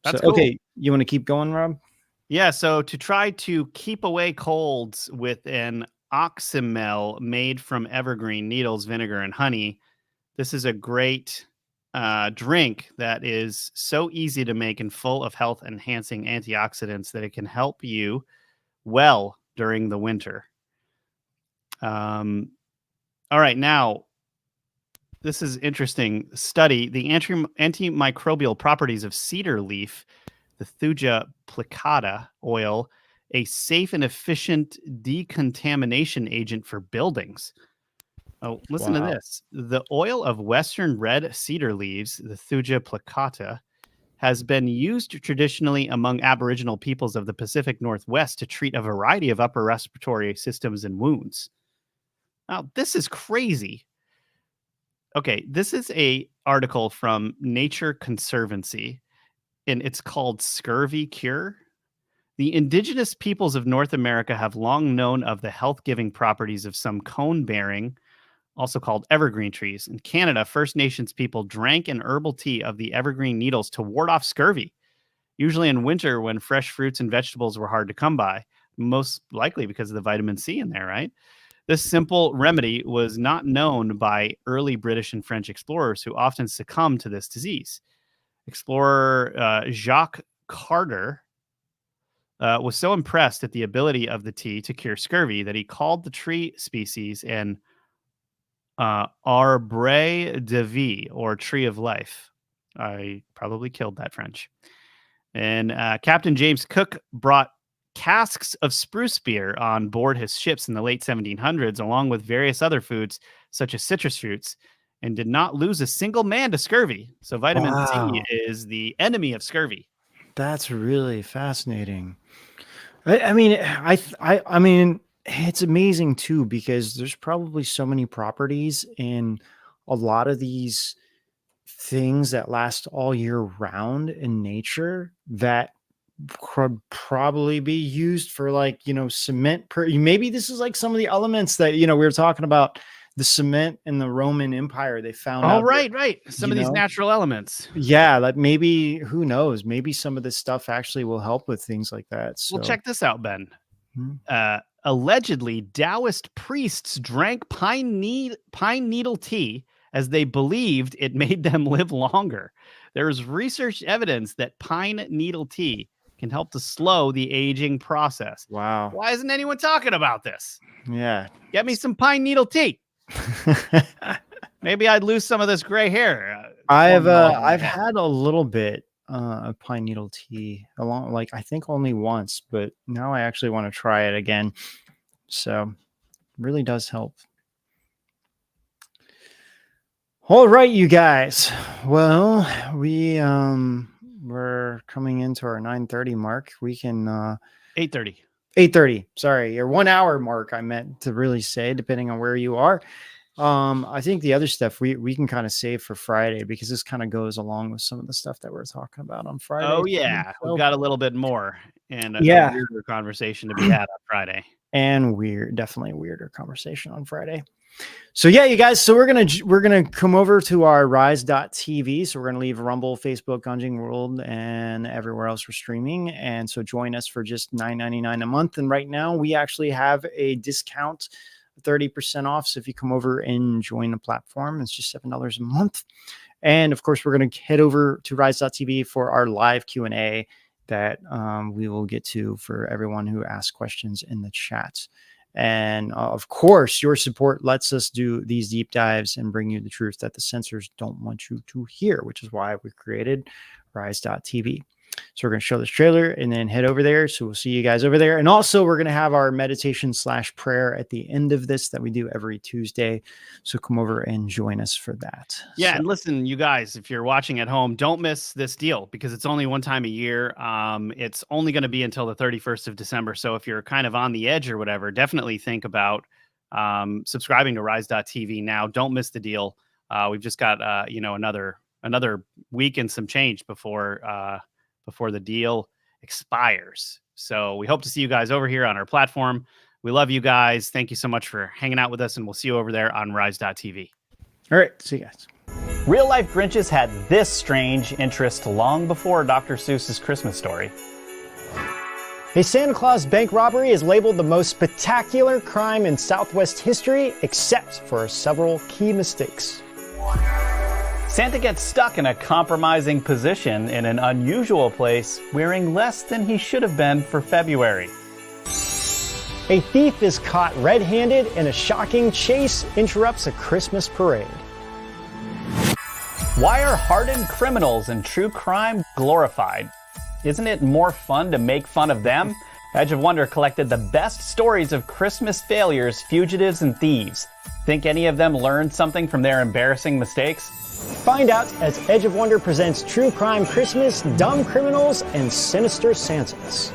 That's so cool. Okay, you want to keep going, Rob? Yeah, so to try to keep away colds with an oxymel made from evergreen needles, vinegar, and honey, this is a great drink that is so easy to make and full of health-enhancing antioxidants that it can help you well during the winter. All right, now, this is interesting study. The antimicrobial properties of cedar leaf, the Thuja plicata oil, a safe and efficient decontamination agent for buildings. Oh, listen to this. The oil of Western red cedar leaves, the Thuja plicata, has been used traditionally among Aboriginal peoples of the Pacific Northwest to treat a variety of upper respiratory systems and wounds. Now, this is crazy. Okay, this is a article from Nature Conservancy, and it's called Scurvy Cure. The indigenous peoples of North America have long known of the health-giving properties of some cone-bearing, also called evergreen trees. In Canada, First Nations people drank an herbal tea of the evergreen needles to ward off scurvy, usually in winter when fresh fruits and vegetables were hard to come by, most likely because of the vitamin C in there, right? This simple remedy was not known by early British and French explorers, who often succumbed to this disease. Explorer Jacques Carter was so impressed at the ability of the tea to cure scurvy that he called the tree species an arbre de vie, or tree of life. I probably killed that French. And Captain James Cook brought casks of spruce beer on board his ships in the late 1700s, along with various other foods such as citrus fruits, and did not lose a single man to scurvy. So vitamin C is the enemy of scurvy. That's really fascinating. I mean, it's amazing too, because there's probably so many properties in a lot of these things that last all year round in nature that could probably be used for, like, cement. Maybe this is like some of the elements that, we were talking about, the cement in the Roman Empire. They found out. Right. Some of these natural elements. Yeah, like maybe, who knows? Maybe some of this stuff actually will help with things like that. So. Well, check this out, Ben. Allegedly, Taoist priests drank pine needle tea as they believed it made them live longer. There is research evidence that pine needle tea can help to slow the aging process. Wow. Why isn't anyone talking about this? Yeah. Get me some pine needle tea. Maybe I'd lose some of this gray hair. I've had a little bit of pine needle tea, I think only once, but now I actually want to try it again. So it really does help. All right, you guys. Well, we're coming into our 9:30 mark. We can 8:30. 8:30. Sorry, your 1 hour mark. I meant to really say, depending on where you are. I think the other stuff we can kind of save for Friday because this kind of goes along with some of the stuff that we're talking about on Friday. Oh yeah, we've got a little bit more and a Yeah. weirder conversation to be had on Friday. And definitely a weirder conversation on Friday. So yeah, you guys. So we're gonna come over to our rise.tv. So we're gonna leave Rumble, Facebook, Gungeon World, and everywhere else we're streaming. And so join us for just $9.99 a month. And right now we actually have a discount, 30% off. So if you come over and join the platform, it's just $7 a month. And of course, we're gonna head over to rise.tv for our live Q&A that we will get to for everyone who asks questions in the chat. And of course, your support lets us do these deep dives and bring you the truth that the censors don't want you to hear, which is why we created rise.tv. So we're going to show this trailer and then head over there. So we'll see you guys over there. And also we're going to have our meditation/prayer at the end of this that we do every Tuesday. So come over and join us for that. Yeah. So, And listen, you guys, if you're watching at home, don't miss this deal because it's only one time a year. It's only going to be until the 31st of December. So if you're kind of on the edge or whatever, definitely think about subscribing to rise.tv now. Don't miss the deal. We've just got, another week and some change before the deal expires. So we hope to see you guys over here on our platform. We love you guys. Thank you so much for hanging out with us, and we'll see you over there on rise.tv. all right. See you guys. Real life Grinches had this strange interest long before Dr. Seuss's Christmas Story. A Santa Claus bank robbery is labeled the most spectacular crime in Southwest history, except for several key mistakes. Santa gets stuck in a compromising position in an unusual place, wearing less than he should have been for February. A thief is caught red-handed and a shocking chase interrupts a Christmas parade. Why are hardened criminals in true crime glorified? Isn't it more fun to make fun of them? Edge of Wonder collected the best stories of Christmas failures, fugitives, and thieves. Think any of them learned something from their embarrassing mistakes? Find out as Edge of Wonder presents True Crime Christmas, Dumb Criminals, and Sinister Santas.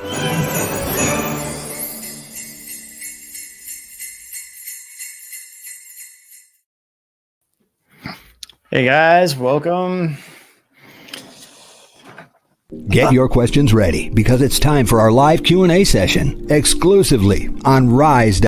Hey guys, welcome. Get your questions ready because it's time for our live Q&A session exclusively on Rise.